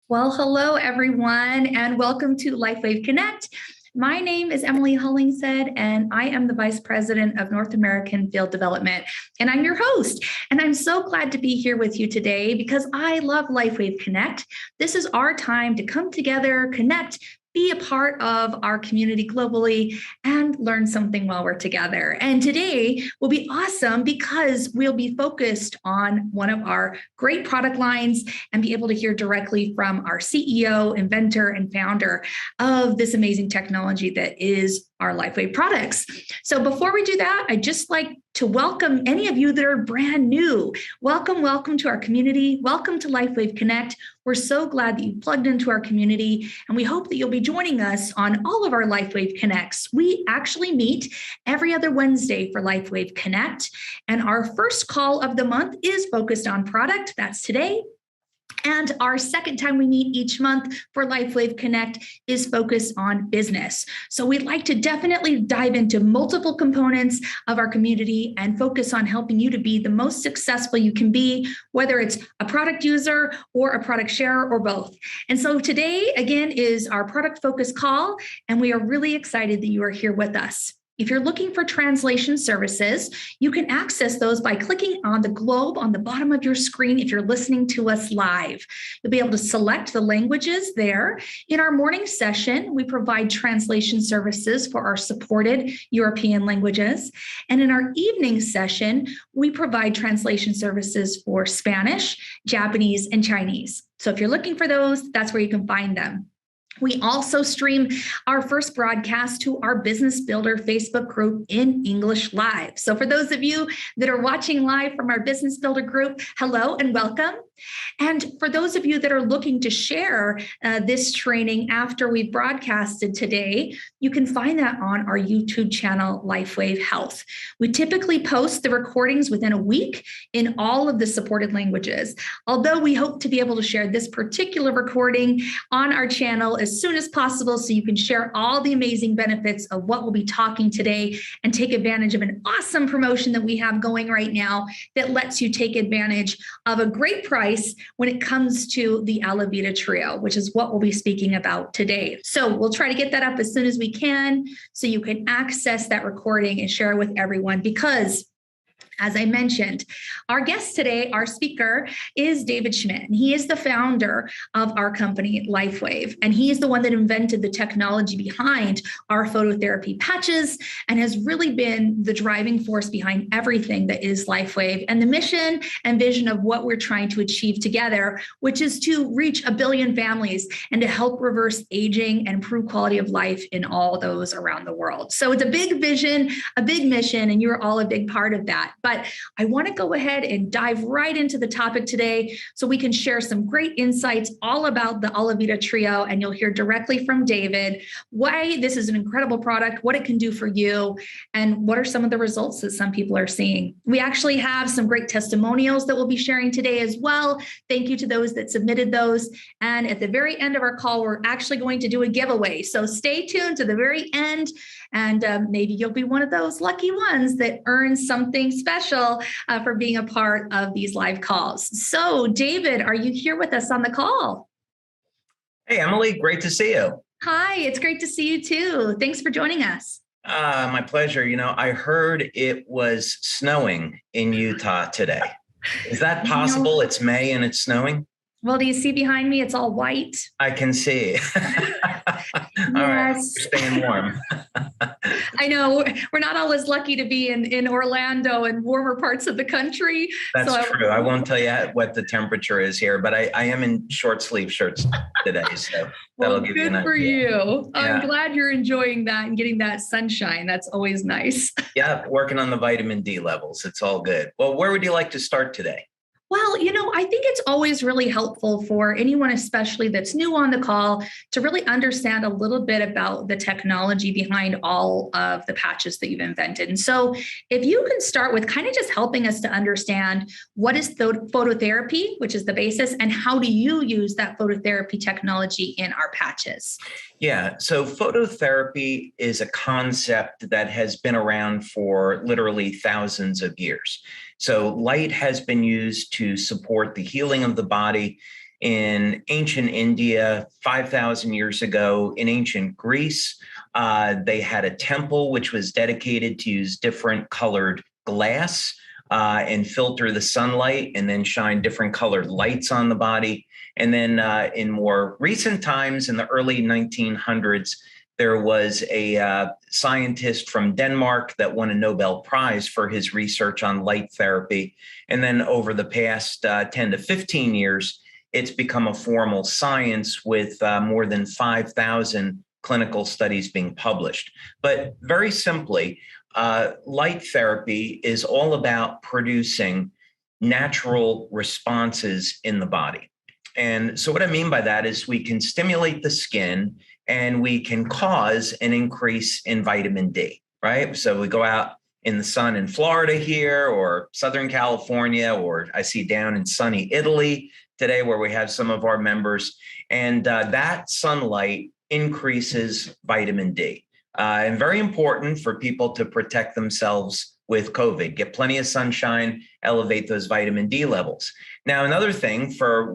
Well, hello, everyone, and welcome to LifeWave Connect. My name is Emily Hollingshead, and I am the Vice President of North American Field Development, and I'm your host. And I'm so glad to be here with you today because I love LifeWave Connect. This is our time to come together, connect, be a part of our community globally, and learn something while we're together. And today will be awesome because we'll be focused on one of our great product lines and be able to hear directly from our CEO, inventor, and founder of this amazing technology that is our LifeWave products. So before we do that, I'd just like to welcome any of you that are brand new. Welcome to our community. Welcome to LifeWave Connect. We're so glad that you plugged into our community, and we hope that you'll be joining us on all of our LifeWave Connects. We actually meet every other Wednesday for LifeWave Connect, and our first call of the month is focused on product. That's today. And our second time we meet each month for LifeWave Connect is focused on business. So we'd like to definitely dive into multiple components of our community and focus on helping you to be the most successful you can be, whether it's a product user or a product sharer or both. And so today, again, is our product focus call, and we are really excited that you are here with us. If you're looking for translation services, you can access those by clicking on the globe on the bottom of your screen if you're listening to us live. You'll be able to select the languages there. In our morning session, we provide translation services for our supported European languages. And in our evening session, we provide translation services for Spanish, Japanese, and Chinese. So if you're looking for those, that's where you can find them. We also stream our first broadcast to our Business Builder Facebook group in English Live. So for those of you that are watching live from our Business Builder group, hello and welcome. And for those of you that are looking to share this training after we've broadcasted today, you can find that on our YouTube channel, LifeWave Health. We typically post the recordings within a week in all of the supported languages, although we hope to be able to share this particular recording on our channel as soon as possible so you can share all the amazing benefits of what we'll be talking today and take advantage of an awesome promotion that we have going right now that lets you take advantage of a great price when it comes to the Alavida Trio, which is what we'll be speaking about today. So we'll try to get that up as soon as we can so you can access that recording and share it with everyone because, as I mentioned, our guest today, our speaker, is David Schmidt, and he is the founder of our company, LifeWave, and he is the one that invented the technology behind our phototherapy patches and has really been the driving force behind everything that is LifeWave and the mission and vision of what we're trying to achieve together, which is to reach 1 billion families and to help reverse aging and improve quality of life in all those around the world. So it's a big vision, a big mission, and you're all a big part of that. But I want to go ahead and dive right into the topic today so we can share some great insights all about the Alavida Trio, and you'll hear directly from David why this is an incredible product, what it can do for you, and what are some of the results that some people are seeing. We actually have some great testimonials that we'll be sharing today as well. Thank you to those that submitted those. And at the very end of our call, we're actually going to do a giveaway. So stay tuned to the very end, and maybe you'll be one of those lucky ones that earns something special for being a part of these live calls. So, David, are you here with us on the call? Hey, Emily, great to see you. Hi, it's great to see you too. Thanks for joining us. My pleasure. You know, I heard it was snowing in Utah today. Is that possible? It's May and it's snowing? Well, do you see behind me? It's all white. I can see. All right, staying warm. I know we're not always lucky to be in Orlando and warmer parts of the country. That's true. I won't tell you what the temperature is here, but I am in short sleeve shirts today. So that'll give you an idea. Good for you. Yeah. I'm glad you're enjoying that and getting that sunshine. That's always nice. Yeah, working on the vitamin D levels. It's all good. Well, where would you like to start today? Well, I think it's always really helpful for anyone, especially that's new on the call, to really understand a little bit about the technology behind all of the patches that you've invented. And so if you can start with kind of just helping us to understand what is phototherapy, which is the basis, and how do you use that phototherapy technology in our patches? Yeah, so phototherapy is a concept that has been around for literally thousands of years. So light has been used to support the healing of the body in ancient India, 5,000 years ago, in ancient Greece. They had a temple which was dedicated to use different colored glass and filter the sunlight and then shine different colored lights on the body. And then in more recent times, in the early 1900s, there was a scientist from Denmark that won a Nobel Prize for his research on light therapy. And then over the past 10 to 15 years, it's become a formal science with more than 5,000 clinical studies being published. But very simply, light therapy is all about producing natural responses in the body. And so what I mean by that is we can stimulate the skin and we can cause an increase in vitamin D, right? So we go out in the sun in Florida here or Southern California, or I see down in sunny Italy today where we have some of our members. And that sunlight increases vitamin D. And very important for people to protect themselves with COVID. Get plenty of sunshine, elevate those vitamin D levels. Now, another thing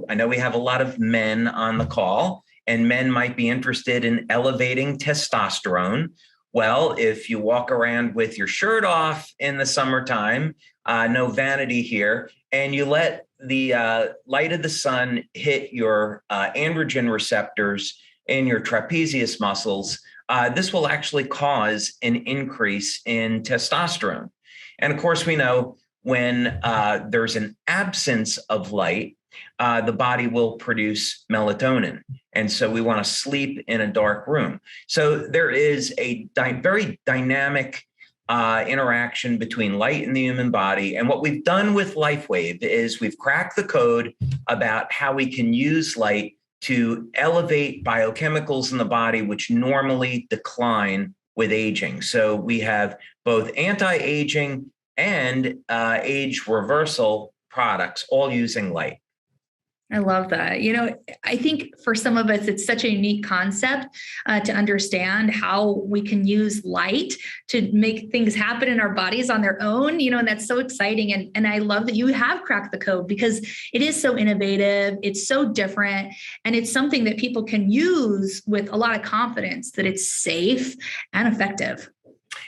I know we have a lot of men on the call, and men might be interested in elevating testosterone. Well, if you walk around with your shirt off in the summertime, no vanity here, and you let the light of the sun hit your androgen receptors in your trapezius muscles, this will actually cause an increase in testosterone. And of course, we know when there's an absence of light, the body will produce melatonin. And so we want to sleep in a dark room. So there is a very dynamic interaction between light and the human body. And what we've done with LifeWave is we've cracked the code about how we can use light to elevate biochemicals in the body, which normally decline with aging. So we have both anti-aging and age reversal products, all using light. I love that. I think for some of us, it's such a unique concept to understand how we can use light to make things happen in our bodies on their own, and that's so exciting. And I love that you have cracked the code because it is so innovative. It's so different. And it's something that people can use with a lot of confidence that it's safe and effective.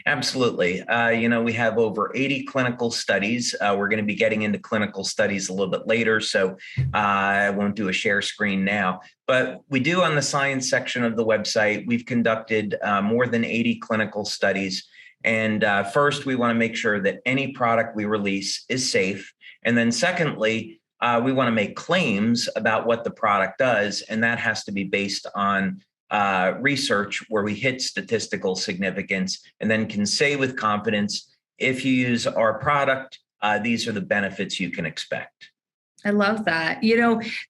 Absolutely. We have over 80 clinical studies. We're going to be getting into clinical studies a little bit later, so I won't do a share screen now. But we do on the science section of the website, we've conducted more than 80 clinical studies. And first, we want to make sure that any product we release is safe. And then secondly, we want to make claims about what the product does, and that has to be based on research where we hit statistical significance and then can say with confidence, if you use our product, these are the benefits you can expect. I love that.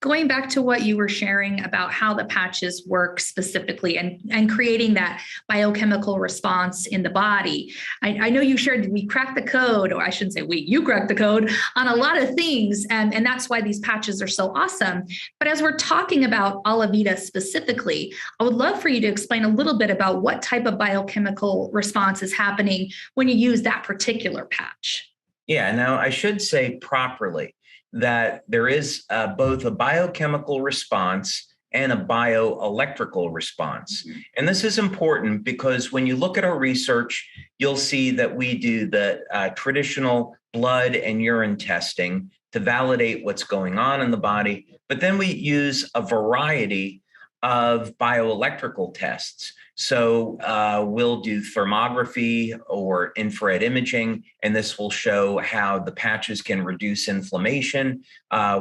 Going back to what you were sharing about how the patches work specifically and creating that biochemical response in the body. I know you shared we cracked the code, or I shouldn't say you cracked the code on a lot of things. And that's why these patches are so awesome. But as we're talking about Alavida specifically, I would love for you to explain a little bit about what type of biochemical response is happening when you use that particular patch. Yeah, now I should say properly that there is both a biochemical response and a bioelectrical response. Mm-hmm. And this is important because when you look at our research, you'll see that we do the traditional blood and urine testing to validate what's going on in the body. But then we use a variety of bioelectrical tests. So we'll do thermography or infrared imaging, and this will show how the patches can reduce inflammation.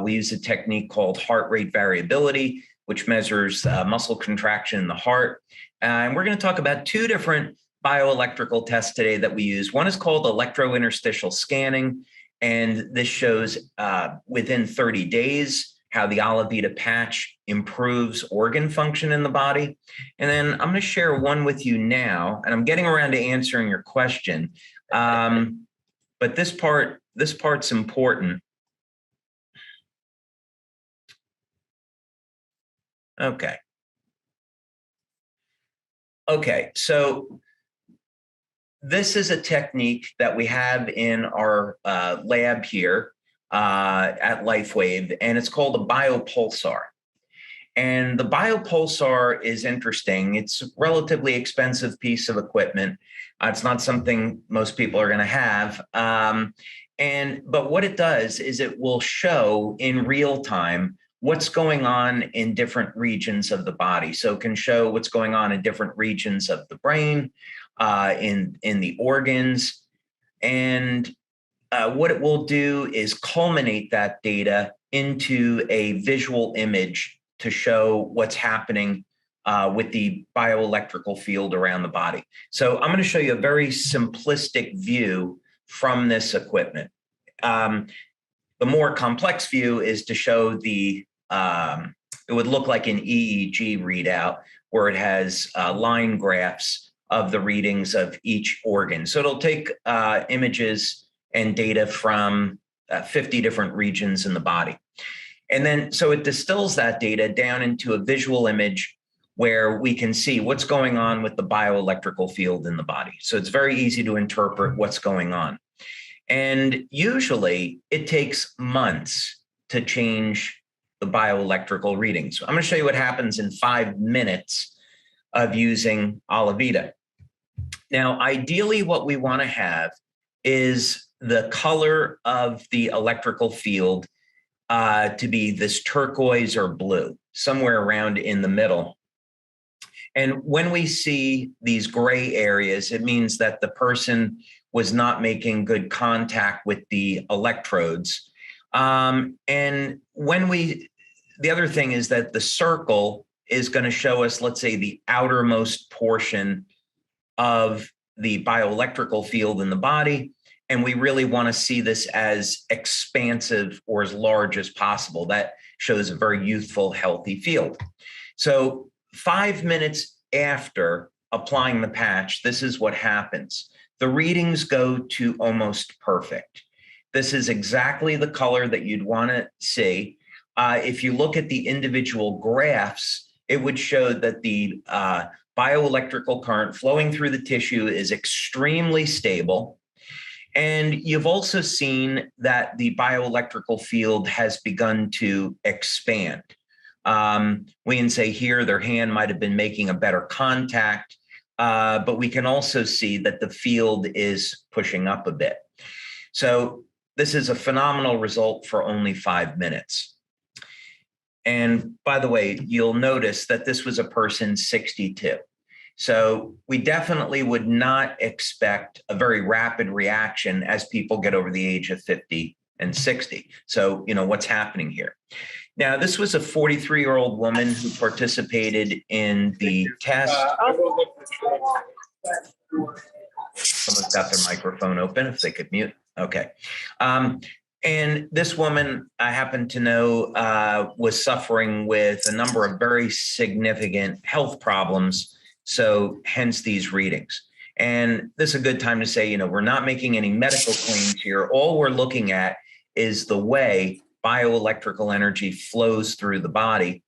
We use a technique called heart rate variability, which measures muscle contraction in the heart. And we're going to talk about two different bioelectrical tests today that we use. One is called electrointerstitial scanning, and this shows within 30 days how the Alavida patch improves organ function in the body. And then I'm going to share one with you now, and I'm getting around to answering your question. But this part's important. Okay, so this is a technique that we have in our lab here at LifeWave, and it's called a biopulsar. And the biopulsar is interesting. It's a relatively expensive piece of equipment. It's not something most people are going to have. But what it does is it will show in real time what's going on in different regions of the body. So it can show what's going on in different regions of the brain, in the organs. And what it will do is culminate that data into a visual image to show what's happening with the bioelectrical field around the body. So I'm going to show you a very simplistic view from this equipment. The more complex view is to show it would look like an EEG readout where it has line graphs of the readings of each organ. So it'll take images and data from 50 different regions in the body. And then, so it distills that data down into a visual image where we can see what's going on with the bioelectrical field in the body. So it's very easy to interpret what's going on. And usually it takes months to change the bioelectrical readings. I'm going to show you what happens in 5 minutes of using Alavida. Now, ideally, what we want to have is the color of the electrical field to be this turquoise or blue, somewhere around in the middle. And when we see these gray areas, it means that the person was not making good contact with the electrodes. And the other thing is that the circle is going to show us, let's say, the outermost portion of the bioelectrical field in the body. And we really want to see this as expansive or as large as possible. That shows a very youthful, healthy field. So 5 minutes after applying the patch, this is what happens. The readings go to almost perfect. This is exactly the color that you'd want to see. If you look at the individual graphs, it would show that the bioelectrical current flowing through the tissue is extremely stable. And you've also seen that the bioelectrical field has begun to expand. We can say here their hand might have been making a better contact, but we can also see that the field is pushing up a bit. So this is a phenomenal result for only 5 minutes. And by the way, you'll notice that this was a person 62. So we definitely would not expect a very rapid reaction as people get over the age of 50 and 60. So, what's happening here? Now, this was a 43-year-old woman who participated in the test. Someone's got their microphone open, if they could mute. Okay. And this woman, I happen to know, was suffering with a number of very significant health problems. So hence these readings. And this is a good time to say, we're not making any medical claims here. All we're looking at is the way bioelectrical energy flows through the body.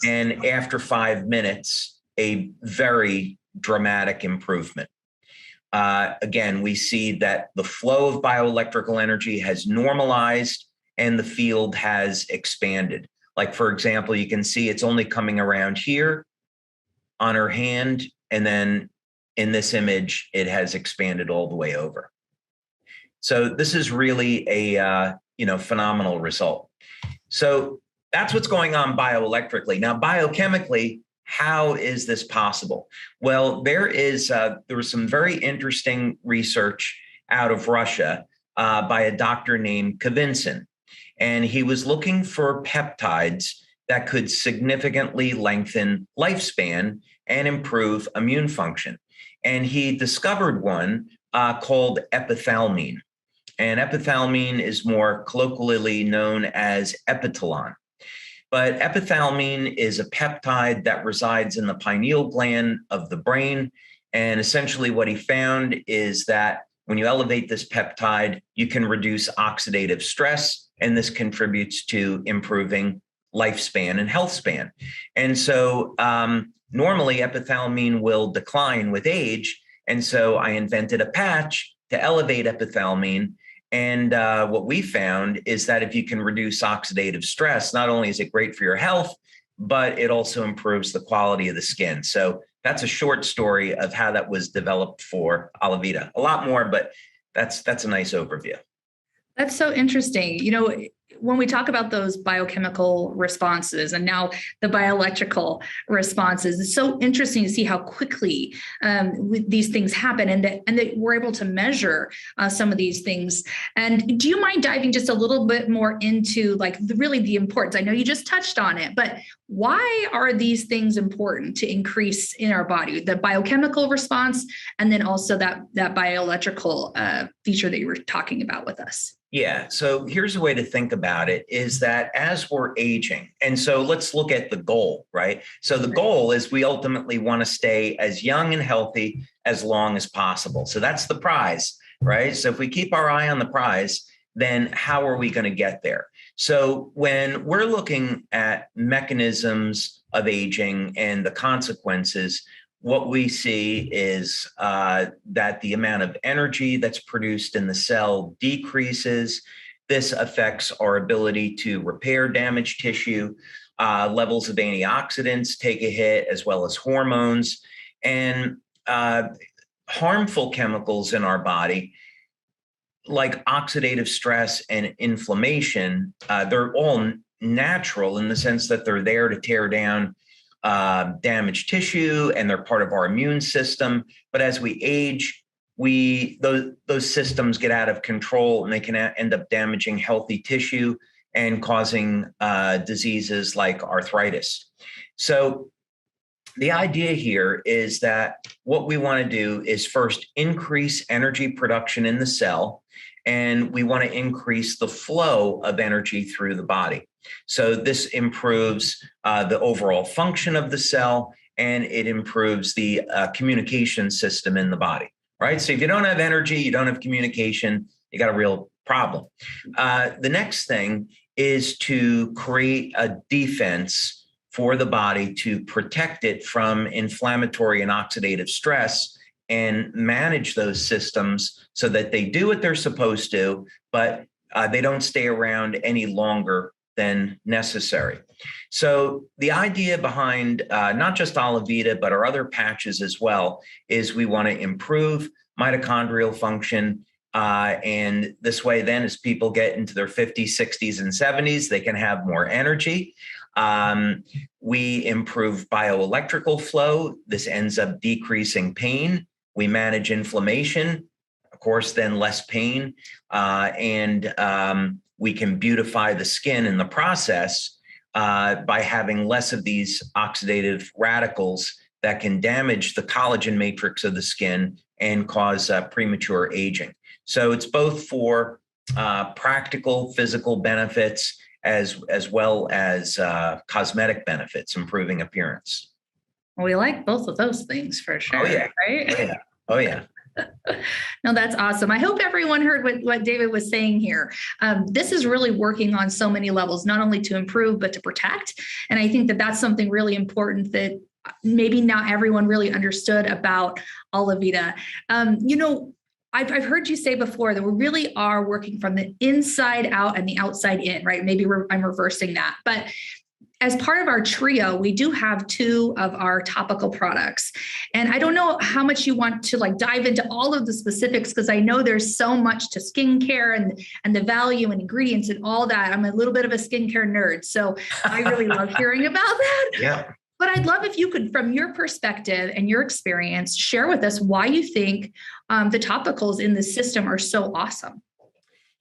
And after 5 minutes, a very dramatic improvement. Again, we see that the flow of bioelectrical energy has normalized and the field has expanded. Like, for example, you can see it's only coming around here on her hand. And then in this image, it has expanded all the way over. So this is really a phenomenal result. So that's what's going on bioelectrically. Now, biochemically, how is this possible? Well, there was some very interesting research out of Russia by a doctor named Kavinsin, and he was looking for peptides that could significantly lengthen lifespan and improve immune function. And he discovered one called epithalamine. And epithalamine is more colloquially known as epitalon. But epithalamine is a peptide that resides in the pineal gland of the brain. And essentially what he found is that when you elevate this peptide, you can reduce oxidative stress, and this contributes to improving lifespan and health span. And so normally epithalamine will decline with age. And so I invented a patch to elevate epithalamine. And what we found is that if you can reduce oxidative stress, not only is it great for your health, but it also improves the quality of the skin. So that's a short story of how that was developed for Alavida. A lot more, but that's a nice overview. That's so interesting. When we talk about those biochemical responses and now the bioelectrical responses, it's so interesting to see how quickly these things happen and that we're able to measure some of these things. And do you mind diving just a little bit more into really the importance? I know you just touched on it, but why are these things important to increase in our body, the biochemical response, and then also that bioelectrical feature that you were talking about with us? Yeah. So here's a way to think about it is that as we're aging, and so let's look at the goal, right? So the goal is we ultimately want to stay as young and healthy as long as possible. So that's the prize, right? So if we keep our eye on the prize, then how are we going to get there? So when we're looking at mechanisms of aging and the consequences, what we see is that the amount of energy that's produced in the cell decreases. This affects our ability to repair damaged tissue. Levels of antioxidants take a hit, as well as hormones. And harmful chemicals in our body, like oxidative stress and inflammation, they're all natural in the sense that they're there to tear down damaged tissue, and they're part of our immune system. But as we age, those systems get out of control, and they can end up damaging healthy tissue and causing diseases like arthritis. So the idea here is that what we want to do is first increase energy production in the cell, and we want to increase the flow of energy through the body. So this improves the overall function of the cell, and it improves the communication system in the body, right? So if you don't have energy, you don't have communication, you got a real problem. The next thing is to create a defense for the body to protect it from inflammatory and oxidative stress and manage those systems so that they do what they're supposed to, but they don't stay around any longer than necessary. So the idea behind not just Alavida, but our other patches as well, is we want to improve mitochondrial function. And this way, then, as people get into their 50s, 60s, and 70s, they can have more energy. We improve bioelectrical flow. This ends up decreasing pain. We manage inflammation, of course, then less pain. And we can beautify the skin in the process by having less of these oxidative radicals that can damage the collagen matrix of the skin and cause premature aging. So it's both for practical physical benefits as well as cosmetic benefits, improving appearance. Well, we like both of those things for sure. Oh, yeah. Right? Oh, yeah. Oh, yeah. No, that's awesome. I hope everyone heard what David was saying here. This is really working on so many levels, not only to improve, but to protect. And I think that that's something really important that maybe not everyone really understood about Alavida. I've heard you say before that we really are working from the inside out and the outside in, right? Maybe I'm reversing that. But as part of our trio, we do have 2 of our topical products. And I don't know how much you want to dive into all of the specifics, because I know there's so much to skincare and the value and ingredients and all that. I'm a little bit of a skincare nerd, so I really love hearing about that. Yeah. But I'd love if you could, from your perspective and your experience, share with us why you think the topicals in the system are so awesome.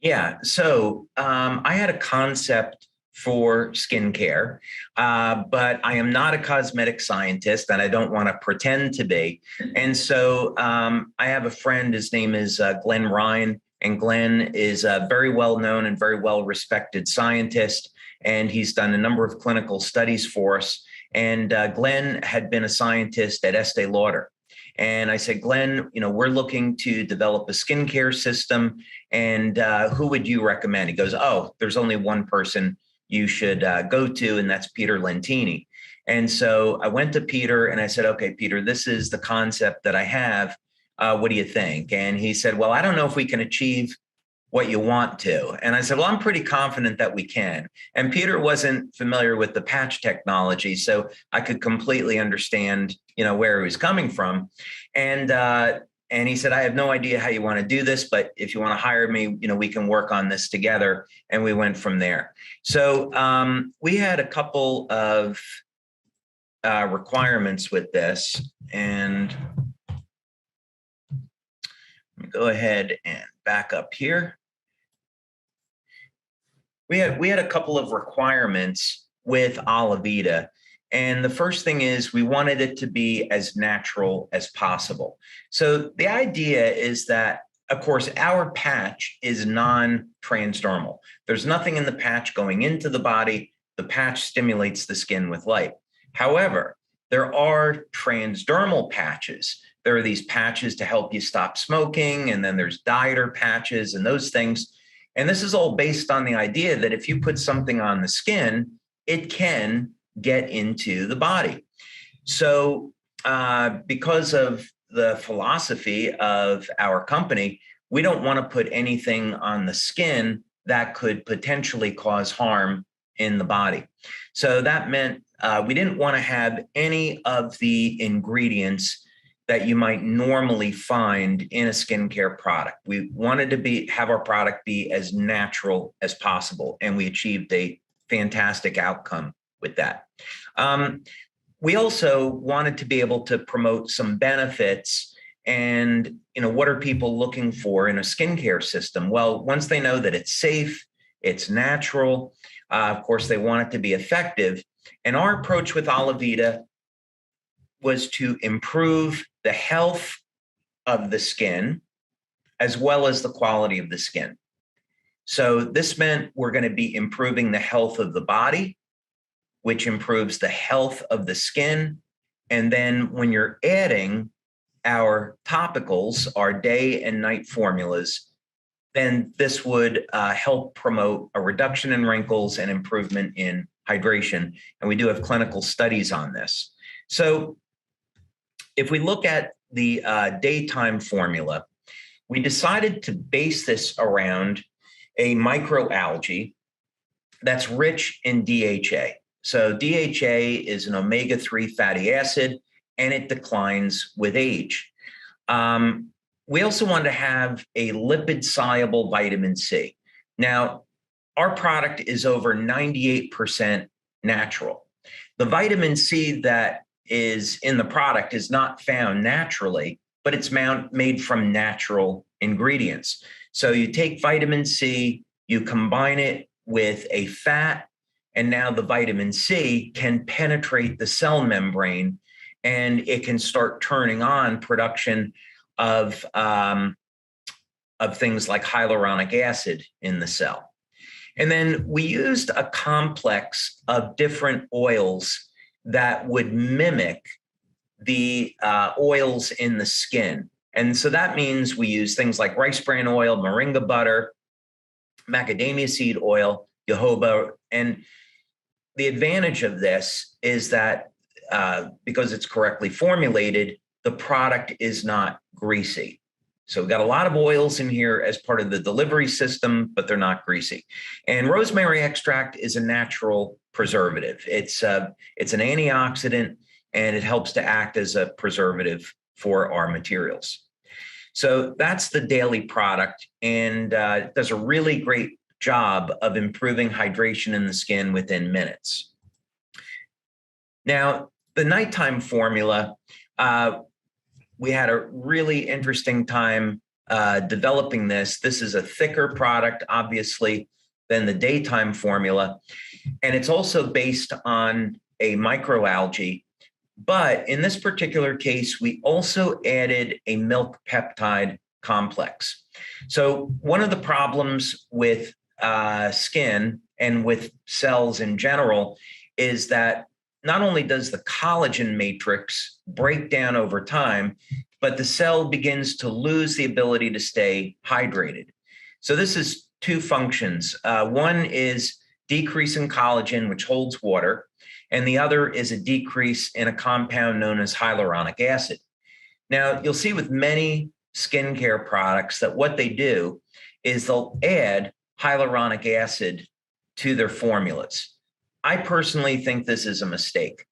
Yeah. So I had a concept for skincare, but I am not a cosmetic scientist, and I don't want to pretend to be. And so I have a friend, his name is Glenn Ryan, and Glenn is a very well-known and very well-respected scientist, and he's done a number of clinical studies for us. And Glenn had been a scientist at Estee Lauder. And I said, Glenn, we're looking to develop a skincare system, and who would you recommend? He goes, oh, there's only one person you should go to, and that's Peter Lentini. And so I went to Peter and I said, okay, Peter, this is the concept that I have. What do you think? And he said, well, I don't know if we can achieve what you want to. And I said, well, I'm pretty confident that we can. And Peter wasn't familiar with the patch technology, so I could completely understand, where he was coming from. And he said, I have no idea how you want to do this, but if you want to hire me, we can work on this together. And we went from there. So we had a couple of requirements with this. And let me go ahead and back up here. We had a couple of requirements with Alavida. And the first thing is we wanted it to be as natural as possible. So the idea is that, of course, our patch is non-transdermal. There's nothing in the patch going into the body. The patch stimulates the skin with light. However, there are transdermal patches. There are these patches to help you stop smoking, and then there's dieter patches and those things. And this is all based on the idea that if you put something on the skin, it can get into the body. So because of the philosophy of our company, we don't want to put anything on the skin that could potentially cause harm in the body. So that meant we didn't want to have any of the ingredients that you might normally find in a skincare product. We wanted to have our product be as natural as possible, and we achieved a fantastic outcome with that. We also wanted to be able to promote some benefits. And what are people looking for in a skincare system? Well, once they know that it's safe, it's natural, of course, they want it to be effective. And our approach with Alavida was to improve the health of the skin as well as the quality of the skin. So this meant we're going to be improving the health of the body, which improves the health of the skin. And then when you're adding our topicals, our day and night formulas, then this would help promote a reduction in wrinkles and improvement in hydration. And we do have clinical studies on this. So if we look at the daytime formula, we decided to base this around a microalgae that's rich in DHA. So DHA is an omega-3 fatty acid, and it declines with age. We also want to have a lipid-soluble vitamin C. Now, our product is over 98% natural. The vitamin C that is in the product is not found naturally, but it's made from natural ingredients. So you take vitamin C, you combine it with a fat, and now the vitamin C can penetrate the cell membrane, and it can start turning on production of things like hyaluronic acid in the cell. And then we used a complex of different oils that would mimic the oils in the skin. And so that means we use things like rice bran oil, moringa butter, macadamia seed oil, jojoba. And the advantage of this is that because it's correctly formulated, the product is not greasy. So we've got a lot of oils in here as part of the delivery system, but they're not greasy. And rosemary extract is a natural preservative. It's an antioxidant, and it helps to act as a preservative for our materials. So that's the daily product, and it does a really great job of improving hydration in the skin within minutes. Now, the nighttime formula, we had a really interesting time developing this. This is a thicker product, obviously, than the daytime formula. And it's also based on a microalgae. But in this particular case, we also added a milk peptide complex. So one of the problems with skin and with cells in general is that not only does the collagen matrix break down over time, but the cell begins to lose the ability to stay hydrated. So this is two functions. One is decrease in collagen, which holds water, and the other is a decrease in a compound known as hyaluronic acid. Now, you'll see with many skincare products that what they do is they'll add hyaluronic acid to their formulas. I personally think this is a mistake.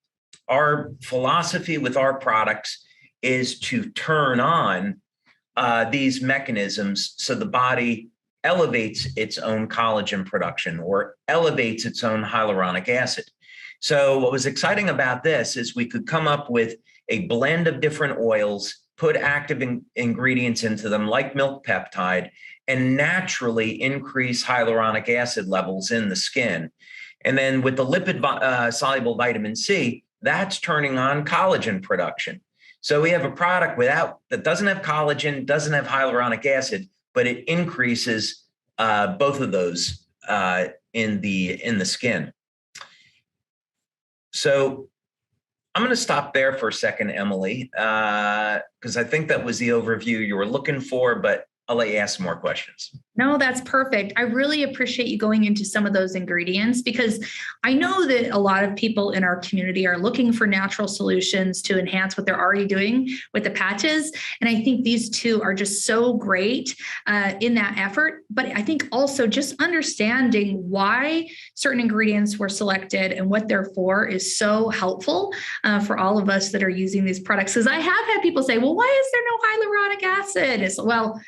Our philosophy with our products is to turn on these mechanisms so the body elevates its own collagen production or elevates its own hyaluronic acid. So what was exciting about this is we could come up with a blend of different oils, put active ingredients into them like milk peptide, and naturally increase hyaluronic acid levels in the skin. And then with the lipid soluble vitamin C, that's turning on collagen production. So we have a product that doesn't have collagen, doesn't have hyaluronic acid, but it increases both of those in the skin. So I'm going to stop there for a second, Emily, because I think that was the overview you were looking for, but I'll let you ask some more questions. No, that's perfect. I really appreciate you going into some of those ingredients because I know that a lot of people in our community are looking for natural solutions to enhance what they're already doing with the patches. And I think these two are just so great in that effort. But I think also just understanding why certain ingredients were selected and what they're for is so helpful for all of us that are using these products. Because I have had people say, well, why is there no hyaluronic acid? It's, well,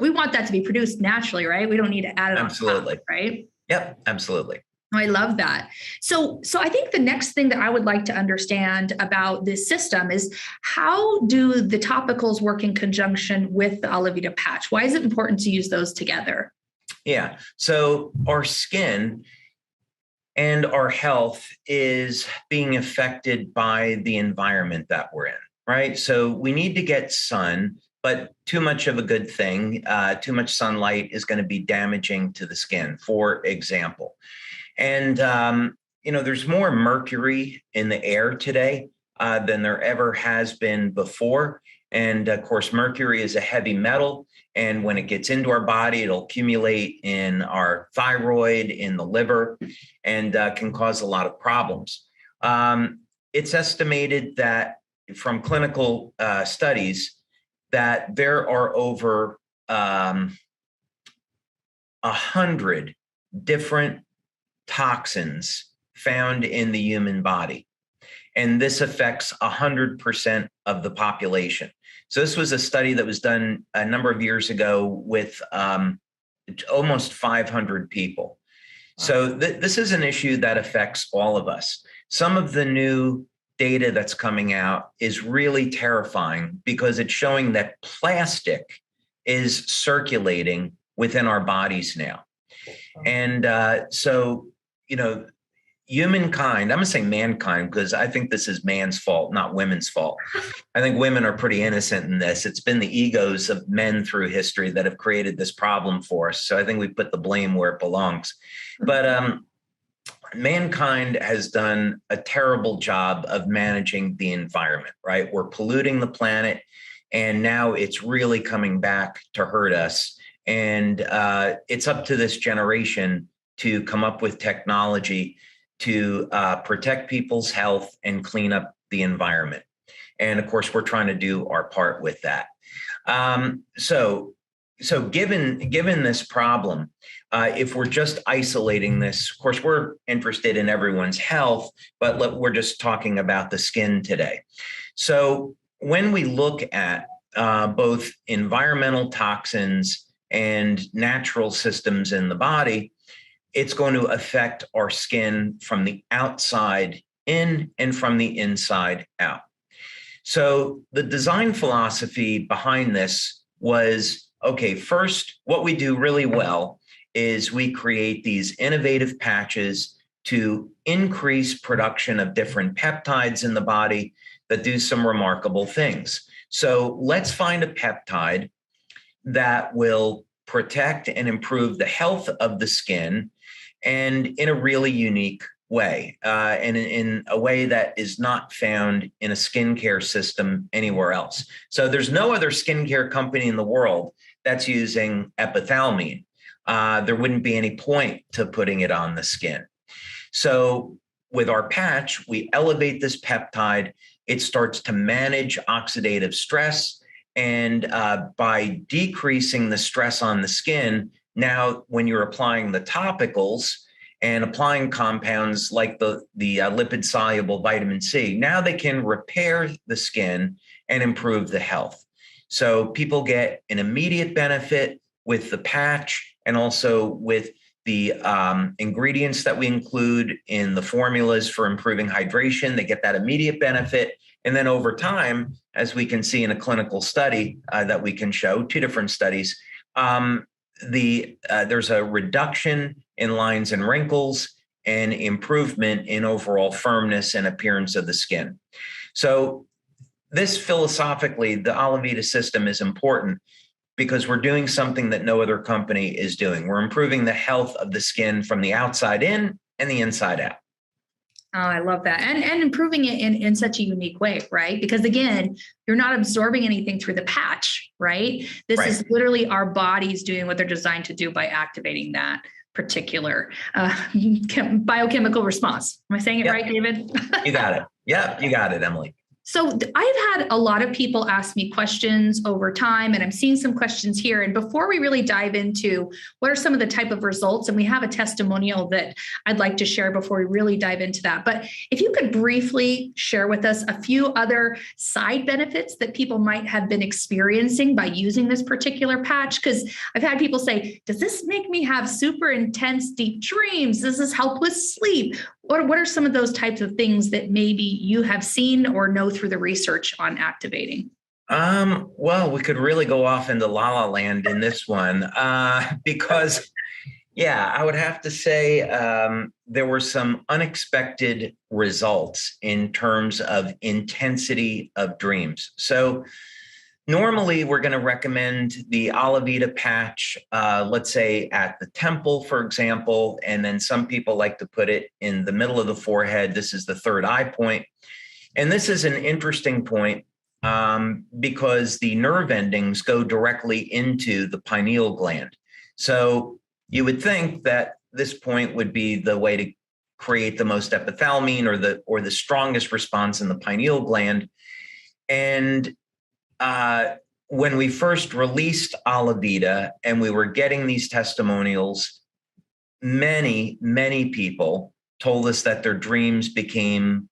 we want that to be produced naturally, right? We don't need to add it Absolutely. on top, right? Yep, absolutely. I love that. So I think the next thing that I would like to understand about this system is how do the topicals work in conjunction with the Alavida patch? Why is it important to use those together? Yeah. So our skin and our health is being affected by the environment that we're in, right? So we need to get sun, but too much of a good thing, too much sunlight is going to be damaging to the skin, for example. And, there's more mercury in the air today than there ever has been before. And of course, mercury is a heavy metal. And when it gets into our body, it'll accumulate in our thyroid, in the liver, and can cause a lot of problems. It's estimated that from clinical studies that there are over 100 different toxins found in the human body. And this affects 100% of the population. So this was a study that was done a number of years ago with almost 500 people. So this is an issue that affects all of us. Some of the new data that's coming out is really terrifying because it's showing that plastic is circulating within our bodies now. And humankind, I'm going to say mankind, because I think this is man's fault, not women's fault. I think women are pretty innocent in this. It's been the egos of men through history that have created this problem for us. So I think we put the blame where it belongs. But mankind has done a terrible job of managing the environment, right? We're polluting the planet, and now it's really coming back to hurt us. And it's up to this generation to come up with technology to protect people's health and clean up the environment. And of course, we're trying to do our part with that. So given this problem, if we're just isolating this, of course, we're interested in everyone's health, but we're just talking about the skin today. So when we look at both environmental toxins and natural systems in the body, it's going to affect our skin from the outside in and from the inside out. So the design philosophy behind this was, okay, first, what we do really well is we create these innovative patches to increase production of different peptides in the body that do some remarkable things. So let's find a peptide that will protect and improve the health of the skin, and in a really unique way, and in a way that is not found in a skincare system anywhere else. So there's no other skincare company in the world that's using epithalamine. There wouldn't be any point to putting it on the skin. So with our patch, we elevate this peptide. It starts to manage oxidative stress. And by decreasing the stress on the skin, Now, when you're applying the topicals and applying compounds like the lipid soluble vitamin C, now they can repair the skin and improve the health. So people get an immediate benefit with the patch and also with the ingredients that we include in the formulas for improving hydration. They get that immediate benefit. And then over time, as we can see in a clinical study that we can show, 2 different studies, there's a reduction in lines and wrinkles and improvement in overall firmness and appearance of the skin. So this philosophically, the Alavida system is important because we're doing something that no other company is doing. We're improving the health of the skin from the outside in and the inside out. Oh, I love that. And improving it in such a unique way, right? Because again, you're not absorbing anything through the patch, right? This is literally our bodies doing what they're designed to do by activating that particular biochemical response. Am I saying it right, David? You got it. Yeah, you got it, Emily. So I've had a lot of people ask me questions over time, and I'm seeing some questions here. And before we really dive into what are some of the type of results, and we have a testimonial that I'd like to share before we really dive into that. But if you could briefly share with us a few other side benefits that people might have been experiencing by using this particular patch, because I've had people say, does this make me have super intense, deep dreams? Does this help with sleep? What are some of those types of things that maybe you have seen or know through the research on activating? Well, we could really go off into la la land in this one because, I would have to say there were some unexpected results in terms of intensity of dreams. So normally, we're going to recommend the Alavita patch, let's say at the temple, for example, and then some people like to put it in the middle of the forehead. This is the third eye point. And this is an interesting point because the nerve endings go directly into the pineal gland. So you would think that this point would be the way to create the most epithalamine or the strongest response in the pineal gland. And when we first released Alavida and we were getting these testimonials, many, many people told us that their dreams became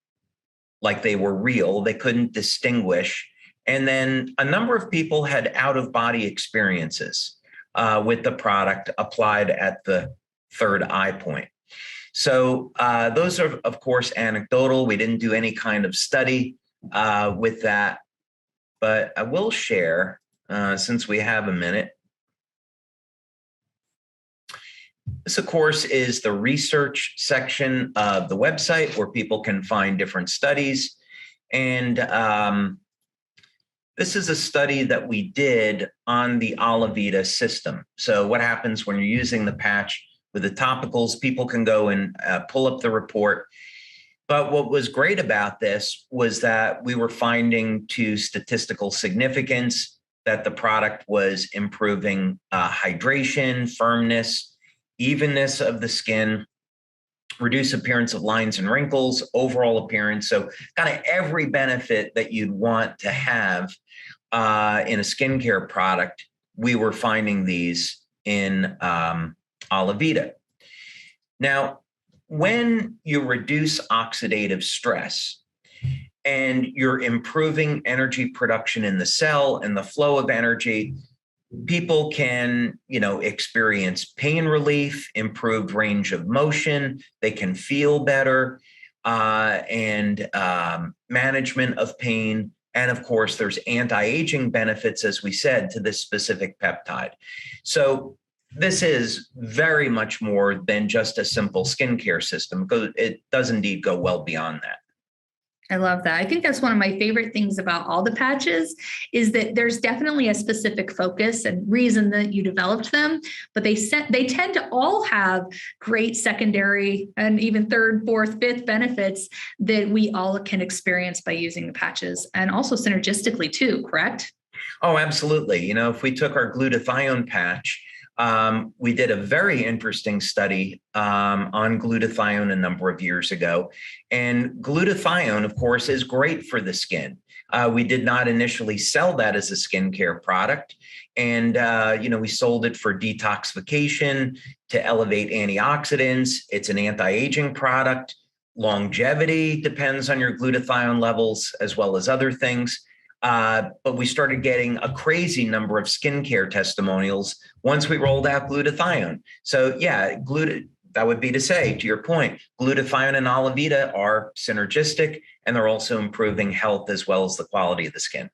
like they were real. They couldn't distinguish. And then a number of people had out-of-body experiences with the product applied at the third eye point. So those are, of course, anecdotal. We didn't do any kind of study with that. But I will share, since we have a minute. This, of course, is the research section of the website where people can find different studies. And this is a study that we did on the Alavida system. So what happens when you're using the patch with the topicals, people can go and pull up the report. But what was great about this was that we were finding to statistical significance that the product was improving hydration, firmness, evenness of the skin, reduce appearance of lines and wrinkles, overall appearance. So kind of every benefit that you'd want to have in a skincare product, we were finding these in Alavida. Now, when you reduce oxidative stress and you're improving energy production in the cell and the flow of energy, people can, experience pain relief, improved range of motion. They can feel better and management of pain. And of course, there's anti-aging benefits, as we said, to this specific peptide. So this is very much more than just a simple skincare system, because it does indeed go well beyond that. I love that. I think that's one of my favorite things about all the patches is that there's definitely a specific focus and reason that you developed them, but they tend to all have great secondary and even third, fourth, fifth benefits that we all can experience by using the patches, and also synergistically too, correct? Oh, absolutely. If we took our glutathione patch, We did a very interesting study on glutathione a number of years ago. And glutathione, of course, is great for the skin. We did not initially sell that as a skincare product. And, we sold it for detoxification, to elevate antioxidants. It's an anti-aging product. Longevity depends on your glutathione levels as well as other things. But we started getting a crazy number of skincare testimonials once we rolled out glutathione. So yeah, that would be to say, to your point, glutathione and Alavida are synergistic, and they're also improving health as well as the quality of the skin.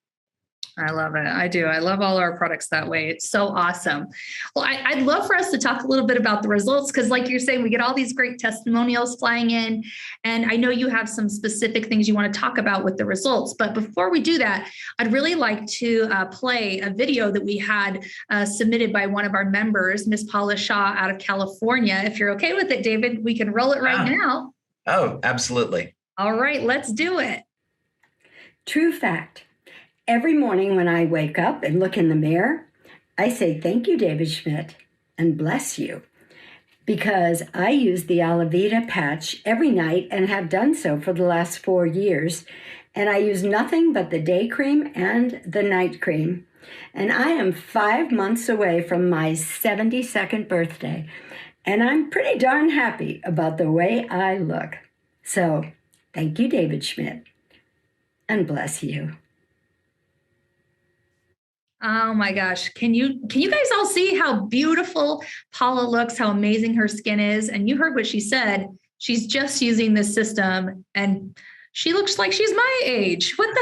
I love it. I do. I love all our products that way. It's so awesome. Well, I'd love for us to talk a little bit about the results, because like you're saying, we get all these great testimonials flying in, and I know you have some specific things you want to talk about with the results. But before we do that, I'd really like to play a video that we had submitted by one of our members, Miss Paula Shaw out of California. If you're okay with it, David, we can roll it right now. Oh, absolutely. All right, let's do it. True fact. Every morning when I wake up and look in the mirror, I say, thank you, David Schmidt, and bless you, because I use the Alavita patch every night and have done so for the last 4 years. And I use nothing but the day cream and the night cream. And I am 5 months away from my 72nd birthday. And I'm pretty darn happy about the way I look. So thank you, David Schmidt, and bless you. Oh my gosh. Can you guys all see how beautiful Paula looks, how amazing her skin is? And you heard what she said. She's just using this system and she looks like she's my age. What the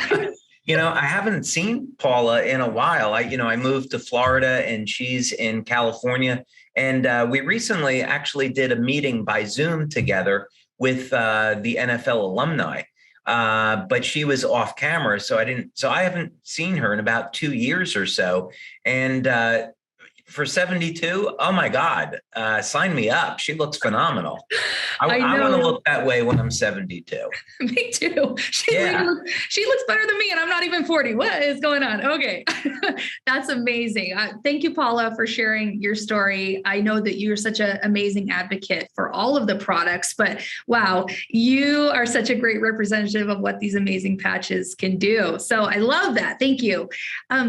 heck? I haven't seen Paula in a while. I moved to Florida and she's in California. And we recently actually did a meeting by Zoom together with the NFL alumni. But she was off camera, so I haven't seen her in about 2 years or so. And for 72, oh my God, sign me up. She looks phenomenal. I want to look that way when I'm 72. Me too. She looks better than me, and I'm not even 40. What is going on? Okay. That's amazing. Thank you, Paula, for sharing your story. I know that you're such an amazing advocate for all of the products, but wow, you are such a great representative of what these amazing patches can do. So I love that. Thank you.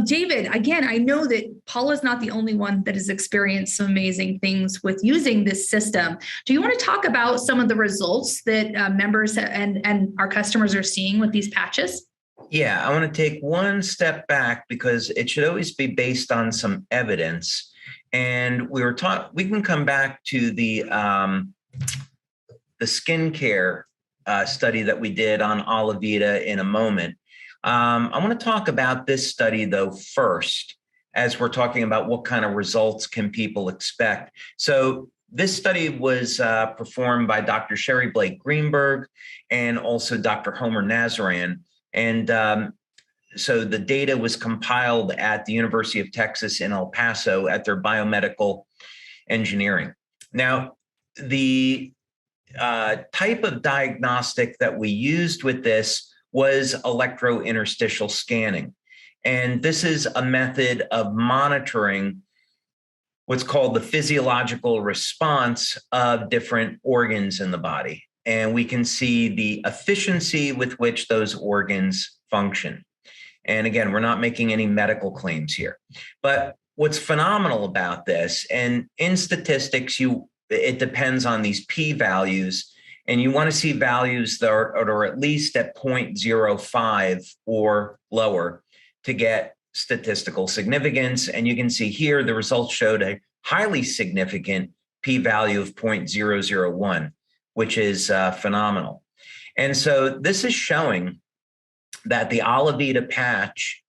David, again, I know that Paula's not the only one that has experienced some amazing things with using this system. Do you want to talk about some of the results that members and our customers are seeing with these patches? Yeah, I want to take one step back because it should always be based on some evidence. And we can come back to the skincare study that we did on Alavida in a moment. I want to talk about this study though first, as we're talking about what kind of results can people expect. So this study was performed by Dr. Sherry Blake Greenberg and also Dr. Homer Nazaran. And so the data was compiled at the University of Texas in El Paso at their biomedical engineering. Now, the type of diagnostic that we used with this was electrointerstitial scanning. And this is a method of monitoring what's called the physiological response of different organs in the body. And we can see the efficiency with which those organs function. And again, we're not making any medical claims here. But what's phenomenal about this, and in statistics, it depends on these p-values, and you want to see values that are at least at 0.05 or lower to get statistical significance. And you can see here, the results showed a highly significant p-value of 0.001, which is phenomenal. And so this is showing that the Alavida patch,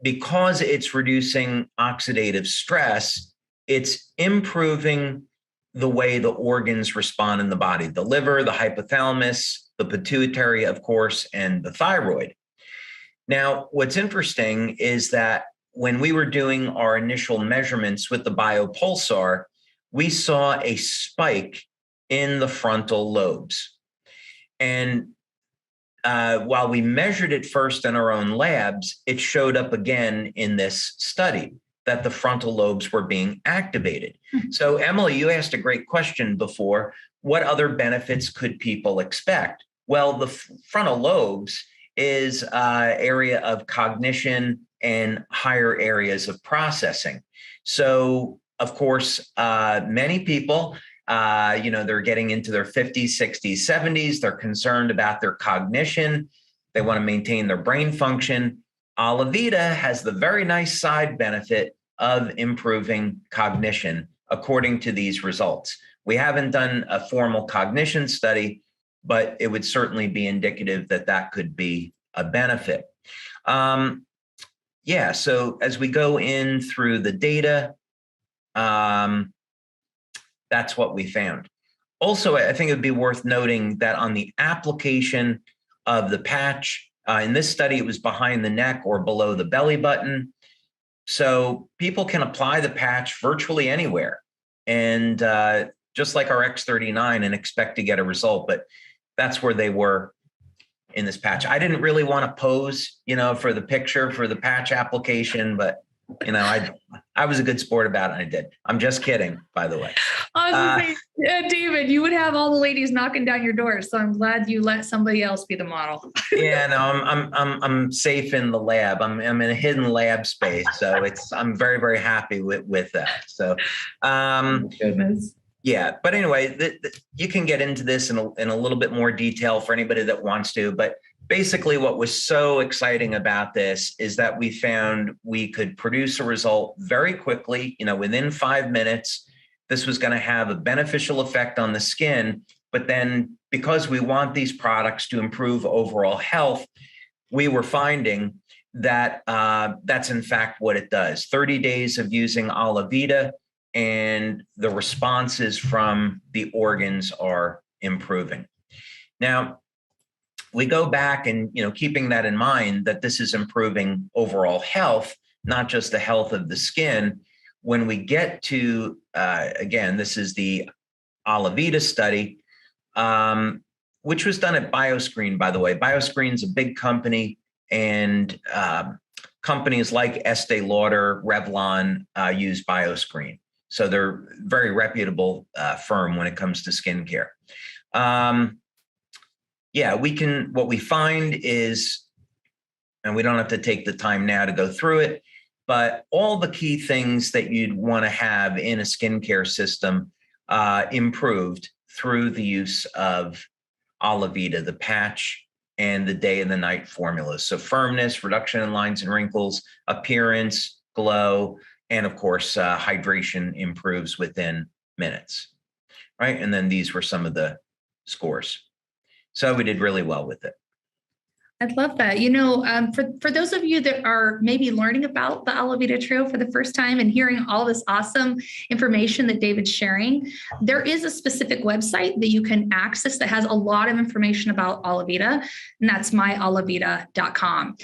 because it's reducing oxidative stress, it's improving the way the organs respond in the body, the liver, the hypothalamus, the pituitary, of course, and the thyroid. Now, what's interesting is that when we were doing our initial measurements with the biopulsar, we saw a spike in the frontal lobes. And while we measured it first in our own labs, it showed up again in this study. that the frontal lobes were being activated. So Emily, you asked a great question before. What other benefits could people expect? Well, the frontal lobes is an area of cognition and higher areas of processing. So, of course, many people, they're getting into their 50s, 60s, 70s. They're concerned about their cognition. They want to maintain their brain function. Alavida has the very nice side benefit of improving cognition, according to these results. We haven't done a formal cognition study, but it would certainly be indicative that that could be a benefit. So as we go in through the data, that's what we found. Also, I think it would be worth noting that on the application of the patch, in this study, it was behind the neck or below the belly button. So people can apply the patch virtually anywhere, and just like our X39, and expect to get a result. But that's where they were in this patch. I didn't really want to pose, for the picture for the patch application, but I was a good sport about it. I did. I'm just kidding, by the way. I was saying, David, you would have all the ladies knocking down your door, so I'm glad you let somebody else be the model. Yeah, no, I'm safe in the lab. I'm in a hidden lab space, so I'm very, very happy with that. So, goodness. Yeah, but anyway, you can get into this in a little bit more detail for anybody that wants to. But basically, what was so exciting about this is that we found we could produce a result very quickly, within 5 minutes. This was going to have a beneficial effect on the skin. But then because we want these products to improve overall health, we were finding that that's in fact what it does. 30 days of using Alavida, and the responses from the organs are improving. Now, we go back and, keeping that in mind, that this is improving overall health, not just the health of the skin. When we get to, again, this is the Alavida study, which was done at Bioscreen, by the way. Bioscreen's a big company, and companies like Estee Lauder, Revlon use Bioscreen. So they're a very reputable firm when it comes to skincare. What we find is, and we don't have to take the time now to go through it, but all the key things that you'd want to have in a skincare system improved through the use of Alavida, the patch, and the day and the night formulas. So firmness, reduction in lines and wrinkles, appearance, glow, and of course, hydration improves within minutes, right? And then these were some of the scores. So we did really well with it. I love that. For those of you that are maybe learning about the Alavida Trio for the first time and hearing all this awesome information that David's sharing, there is a specific website that you can access that has a lot of information about Alavida, and that's myalavida.com.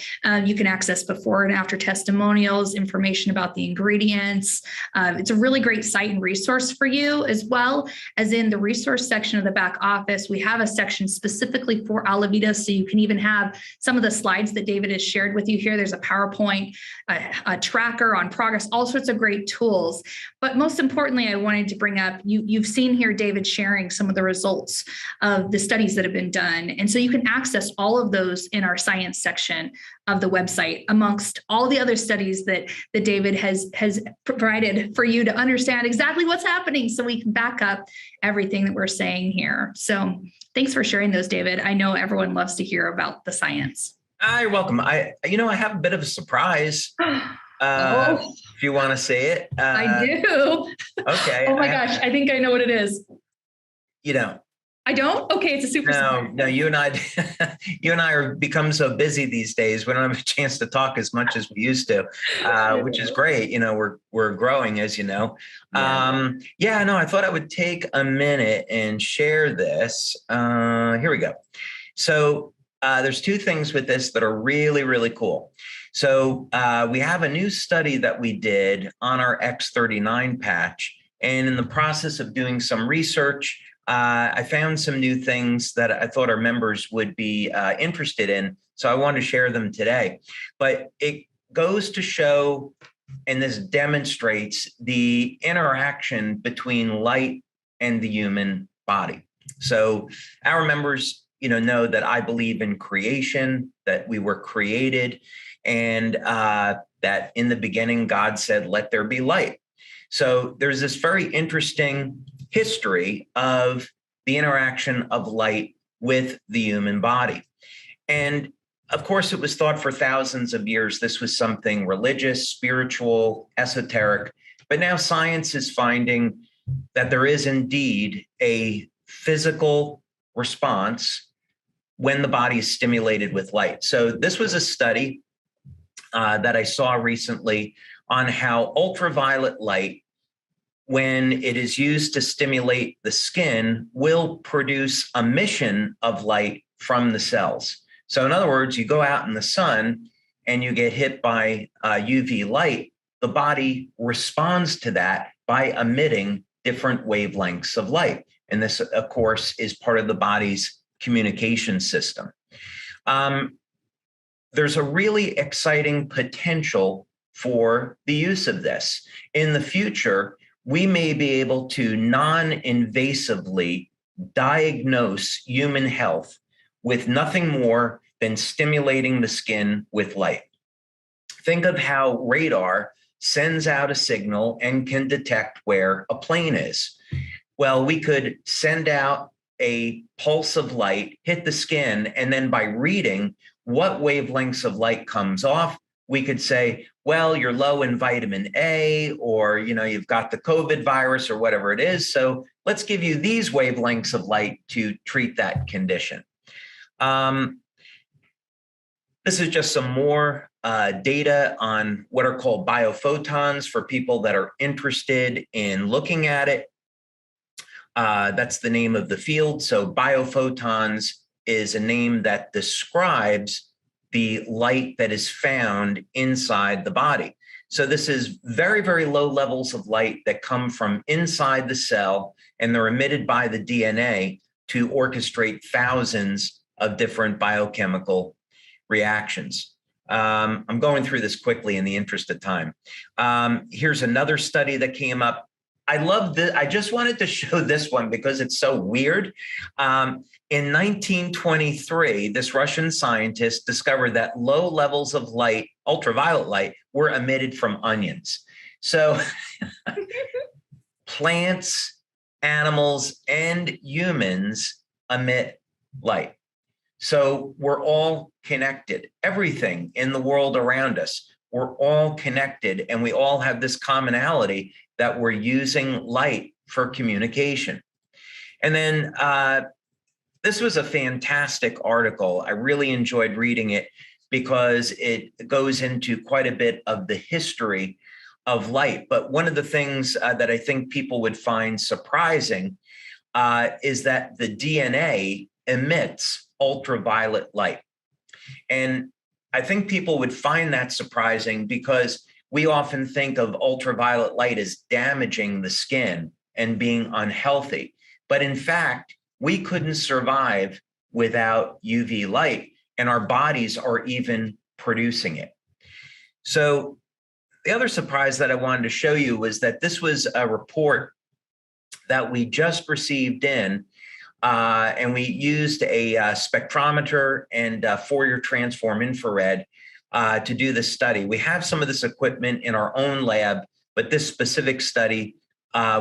You can access before and after testimonials, information about the ingredients. It's a really great site and resource for you, as well as in the resource section of the back office. We have a section specifically for Alavida, so you can even have some of the slides that David has shared with you here. There's a PowerPoint, a tracker on progress, all sorts of great tools. But most importantly, I wanted to bring up, you've seen here David sharing some of the results of the studies that have been done. And so you can access all of those in our science section of the website, amongst all the other studies that David has provided for you to understand exactly what's happening, so we can back up everything that we're saying here. So thanks for sharing those, David. I know everyone loves to hear about the science. You're welcome. I have a bit of a surprise. If you want to say it. I do. Okay. Oh my gosh. I think I know what it is. You don't. I don't? Okay. It's a super surprise. No, you and I are become so busy these days. We don't have a chance to talk as much as we used to, which is great. We're growing, as you know. I thought I would take a minute and share this. Here we go. So there's two things with this that are really, really cool. So we have a new study that we did on our X39 patch. And in the process of doing some research, I found some new things that I thought our members would be interested in. So I wanted to share them today. But it goes to show and this demonstrates the interaction between light and the human body. So our members, know that I believe in creation, that we were created, and that in the beginning, God said, let there be light. So there's this very interesting history of the interaction of light with the human body. And of course, it was thought for thousands of years this was something religious, spiritual, esoteric, but now science is finding that there is indeed a physical response when the body is stimulated with light. So this was a study that I saw recently on how ultraviolet light, when it is used to stimulate the skin, will produce emission of light from the cells. So in other words, you go out in the sun and you get hit by UV light, the body responds to that by emitting different wavelengths of light. And this, of course, is part of the body's communication system. There's a really exciting potential for the use of this. In the future, we may be able to non-invasively diagnose human health with nothing more than stimulating the skin with light. Think of how radar sends out a signal and can detect where a plane is. Well, we could send out a pulse of light, hit the skin, and then by reading what wavelengths of light comes off, we could say, well, you're low in vitamin A, or you've got the COVID virus or whatever it is. So let's give you these wavelengths of light to treat that condition. This is just some more data on what are called biophotons for people that are interested in looking at it. That's the name of the field. So biophotons is a name that describes the light that is found inside the body. So this is very, very low levels of light that come from inside the cell, and they're emitted by the DNA to orchestrate thousands of different biochemical reactions. I'm going through this quickly in the interest of time. Here's another study that came up. I love this. I just wanted to show this one because it's so weird. In 1923, this Russian scientist discovered that low levels of light, ultraviolet light, were emitted from onions. So plants, animals, and humans emit light. So we're all connected. Everything in the world around us, we're all connected, and we all have this commonality that we're using light for communication. And then this was a fantastic article. I really enjoyed reading it because it goes into quite a bit of the history of light. But one of the things that I think people would find surprising is that the DNA emits ultraviolet light. And I think people would find that surprising because we often think of ultraviolet light as damaging the skin and being unhealthy. But in fact, we couldn't survive without UV light, and our bodies are even producing it. So the other surprise that I wanted to show you was that this was a report that we just received in, and we used a spectrometer and Fourier transform infrared to do this study. We have some of this equipment in our own lab, but this specific study,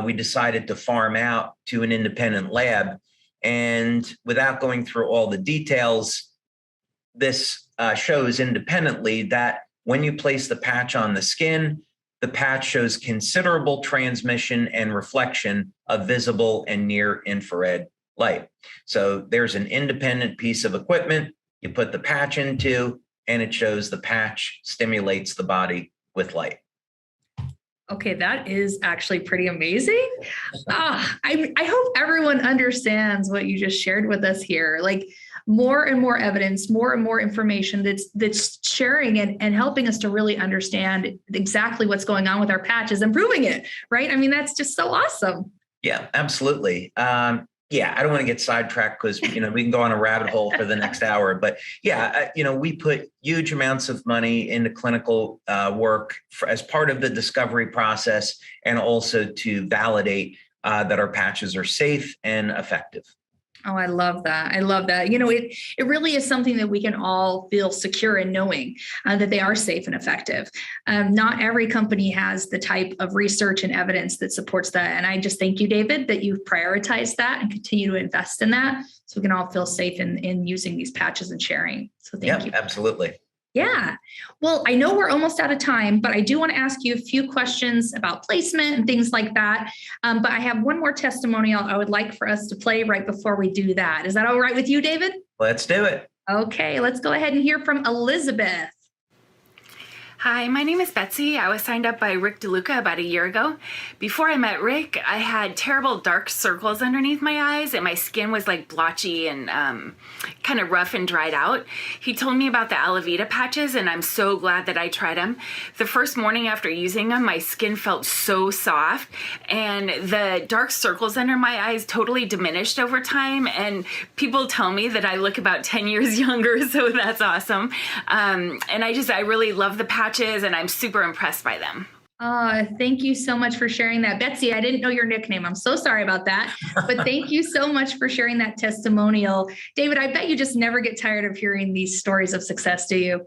we decided to farm out to an independent lab. And without going through all the details, this shows independently that when you place the patch on the skin, the patch shows considerable transmission and reflection of visible and near infrared light. So there's an independent piece of equipment you put the patch into, and it shows the patch stimulates the body with light. Okay, that is actually pretty amazing. I hope everyone understands what you just shared with us here. Like more and more evidence, more and more information that's sharing and helping us to really understand exactly what's going on with our patches, improving it, right? I mean, that's just so awesome. Yeah, absolutely. Yeah, I don't want to get sidetracked because, we can go on a rabbit hole for the next hour. But yeah, we put huge amounts of money into clinical work as part of the discovery process, and also to validate that our patches are safe and effective. Oh, I love that. I love that. It really is something that we can all feel secure in knowing that they are safe and effective. Not every company has the type of research and evidence that supports that. And I just thank you, David, that you've prioritized that and continue to invest in that so we can all feel safe in using these patches and sharing. So thank you. Absolutely. Yeah. Well, I know we're almost out of time, but I do want to ask you a few questions about placement and things like that. But I have one more testimonial I would like for us to play right before we do that. Is that all right with you, David? Let's do it. Okay, let's go ahead and hear from Elizabeth. Hi, my name is Betsy. I was signed up by Rick DeLuca about a year ago. Before I met Rick, I had terrible dark circles underneath my eyes, and my skin was like blotchy and kind of rough and dried out. He told me about the Alavita patches, and I'm so glad that I tried them. The first morning after using them, my skin felt so soft, and the dark circles under my eyes totally diminished over time, and people tell me that I look about 10 years younger, so that's awesome. And I really love the patches, and I'm super impressed by them. Thank you so much for sharing that. Betsy, I didn't know your nickname. I'm so sorry about that. But thank you so much for sharing that testimonial. David, I bet you just never get tired of hearing these stories of success, do you?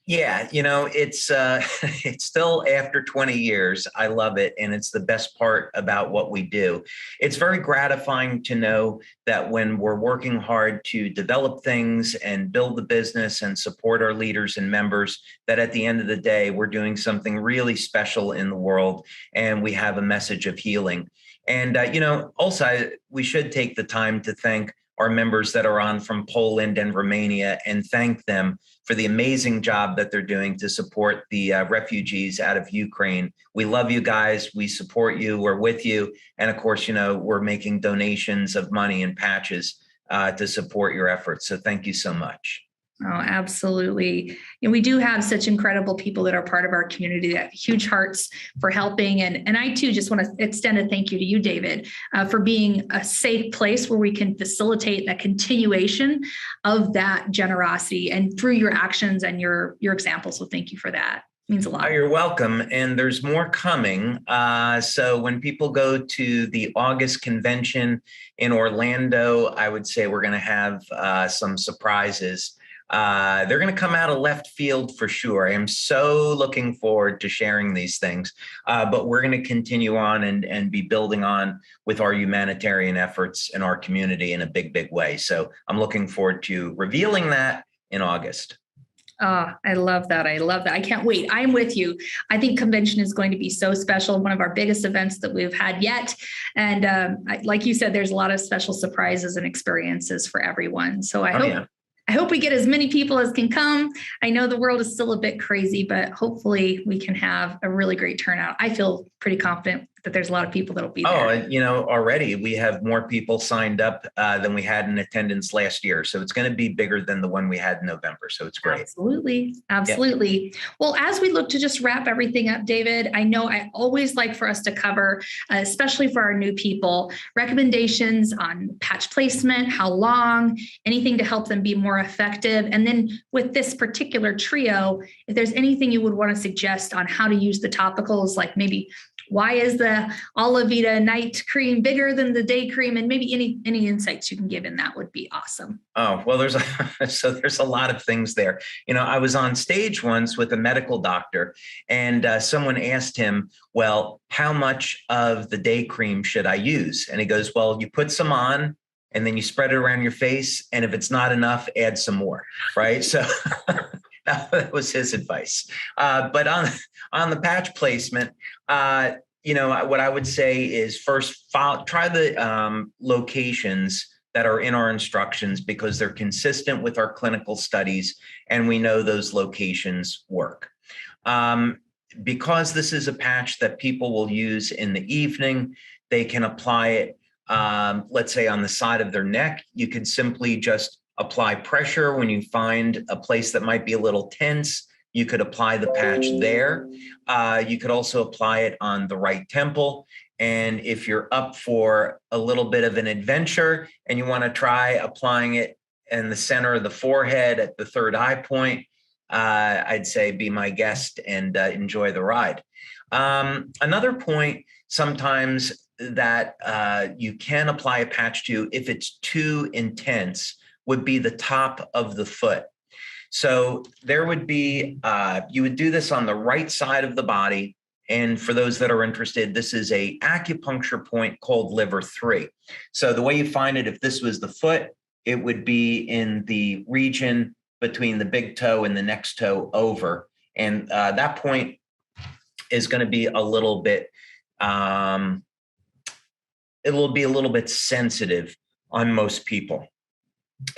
Yeah, it's it's still after 20 years. I love it. And it's the best part about what we do. It's very gratifying to know that when we're working hard to develop things and build the business and support our leaders and members, that at the end of the day, we're doing something really special in the world, and we have a message of healing. And, also, we should take the time to thank our members that are on from Poland and Romania, and thank them for the amazing job that they're doing to support the refugees out of Ukraine. We love you guys. We support you. We're with you. And of course, we're making donations of money and patches to support your efforts. So thank you so much. Oh, absolutely. And we do have such incredible people that are part of our community that have huge hearts for helping. And I too just want to extend a thank you to you, David, for being a safe place where we can facilitate that continuation of that generosity and through your actions and your example. So thank you for that. It means a lot. You're welcome. And there's more coming. So when people go to the August convention in Orlando, I would say we're going to have some surprises. They're going to come out of left field for sure. I am so looking forward to sharing these things, but we're going to continue on and be building on with our humanitarian efforts in our community in a big, big way. So I'm looking forward to revealing that in August. Oh, I love that. I love that. I can't wait. I'm with you. I think convention is going to be so special. One of our biggest events that we've had yet. And like you said, there's a lot of special surprises and experiences for everyone. So I hope we get as many people as can come. I know the world is still a bit crazy, but hopefully we can have a really great turnout. I feel pretty confident that there's a lot of people that'll be there. Already we have more people signed up than we had in attendance last year. So it's going to be bigger than the one we had in November. So it's great. Absolutely. Absolutely. Yep. Well, as we look to just wrap everything up, David, I know I always like for us to cover, especially for our new people, recommendations on patch placement, how long, anything to help them be more effective. And then with this particular trio, if there's anything you would want to suggest on how to use the topicals, like maybe why is the Alavida night cream bigger than the day cream? And maybe any insights you can give in that would be awesome. Oh, well, there's a lot of things there. I was on stage once with a medical doctor, and someone asked him, well, how much of the day cream should I use? And he goes, well, you put some on and then you spread it around your face. And if it's not enough, add some more. Right. So that was his advice. But on the patch placement, what I would say is first try the locations that are in our instructions, because they're consistent with our clinical studies and we know those locations work. Because this is a patch that people will use in the evening, they can apply it, let's say on the side of their neck. You could simply just apply pressure when you find a place that might be a little tense. You could apply the patch there. You could also apply it on the right temple. And if you're up for a little bit of an adventure and you want to try applying it in the center of the forehead at the third eye point, I'd say be my guest and enjoy the ride. Another point sometimes that you can apply a patch to if it's too intense would be the top of the foot. So there would be, you would do this on the right side of the body. And for those that are interested, this is a acupuncture point called liver 3. So the way you find it, if this was the foot, it would be in the region between the big toe and the next toe over. And that point is going to be a little bit, it'll be a little bit sensitive on most people.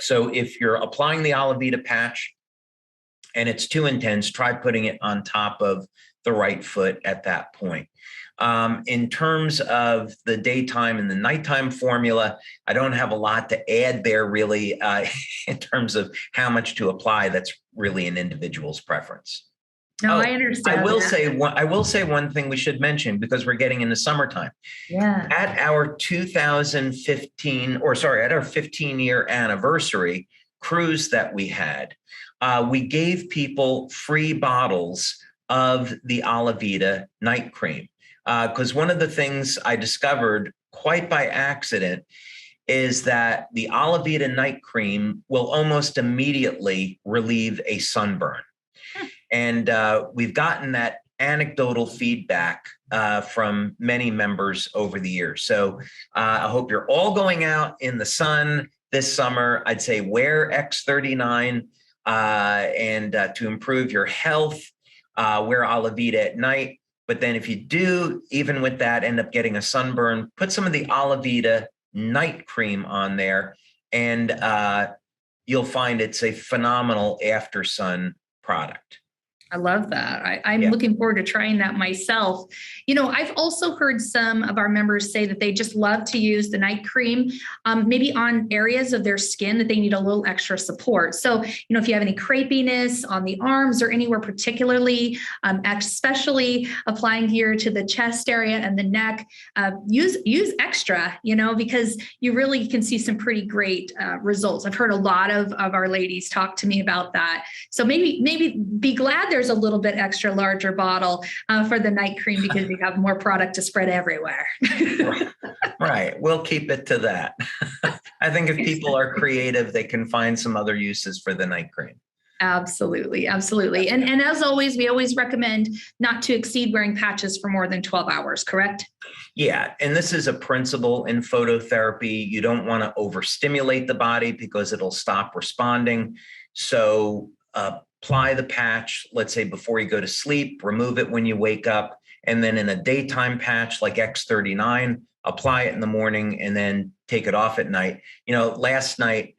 So if you're applying the Alavita patch and it's too intense, try putting it on top of the right foot at that point. In terms of the daytime and the nighttime formula, I don't have a lot to add there really in terms of how much to apply. That's really an individual's preference. No, I understand. I will say one thing we should mention because we're getting into summertime. Yeah. At our 2015, or sorry, at our 15-year anniversary cruise that we had, we gave people free bottles of the Alavita night cream. Because one of the things I discovered quite by accident is that the Alavita night cream will almost immediately relieve a sunburn. And we've gotten that anecdotal feedback from many members over the years. So I hope you're all going out in the sun this summer. I'd say wear X39 and to improve your health, wear Alavita at night. But then if you do, even with that, end up getting a sunburn, put some of the Alavita night cream on there and you'll find it's a phenomenal after sun product. I love that. I'm looking forward to trying that myself. You know, I've also heard some of our members say that they just love to use the night cream, maybe on areas of their skin that they need a little extra support. So, you know, if you have any crepiness on the arms or anywhere particularly, especially applying here to the chest area and the neck, use extra, you know, because you really can see some pretty great results. I've heard a lot of our ladies talk to me about that. So maybe be glad there's a little bit extra larger bottle for the night cream because you have more product to spread everywhere. Right. We'll keep it to that. I think if people are creative, they can find some other uses for the night cream. Absolutely. Absolutely. And as always, we always recommend not to exceed wearing patches for more than 12 hours, correct? Yeah. And this is a principle in phototherapy. You don't want to overstimulate the body because it'll stop responding. So apply the patch, let's say before you go to sleep, remove it when you wake up. And then in a daytime patch like X39, apply it in the morning and then take it off at night. You know, last night,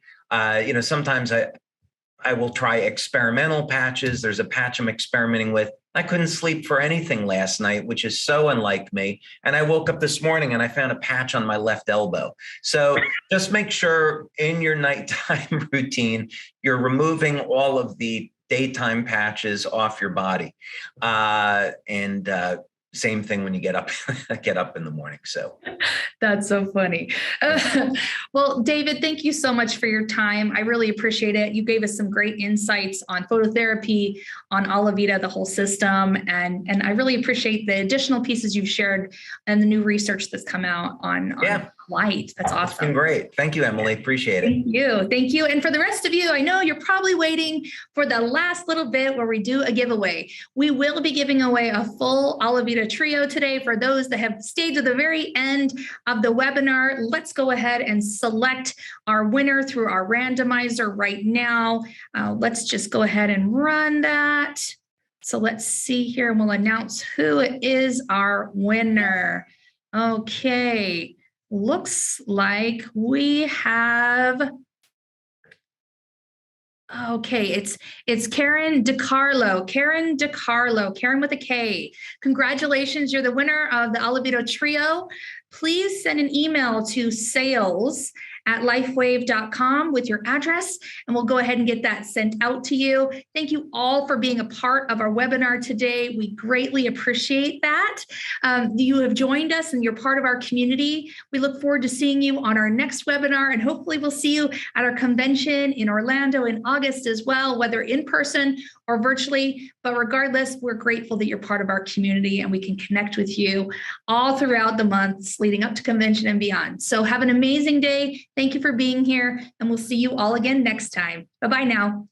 sometimes I will try experimental patches. There's a patch I'm experimenting with. I couldn't sleep for anything last night, which is so unlike me. And I woke up this morning and I found a patch on my left elbow. So just make sure in your nighttime routine, you're removing all of the daytime patches off your body. And same thing when you get up in the morning. So that's so funny. Well, David, thank you so much for your time. I really appreciate it. You gave us some great insights on phototherapy, on Alavita, the whole system. And I really appreciate the additional pieces you've shared and the new research that's come out on light. That's awesome. It's been great. Thank you, Emily. Appreciate it. Thank you. Thank you. And for the rest of you, I know you're probably waiting for the last little bit where we do a giveaway. We will be giving away a full Alavida trio today for those that have stayed to the very end of the webinar. Let's go ahead and select our winner through our randomizer right now. Let's just go ahead and run that. So let's see here and we'll announce who is our winner. Okay. Looks like we have, it's Karen DiCarlo. Karen DiCarlo, Karen with a K. Congratulations, you're the winner of the Alavida Trio. Please send an email to sales at lifewave.com with your address, and we'll go ahead and get that sent out to you. Thank you all for being a part of our webinar today. We greatly appreciate that. You have joined us and you're part of our community. We look forward to seeing you on our next webinar, and hopefully we'll see you at our convention in Orlando in August as well, whether in person or virtually. But regardless, we're grateful that you're part of our community and we can connect with you all throughout the months leading up to convention and beyond. So have an amazing day. Thank you for being here, and we'll see you all again next time. Bye-bye now.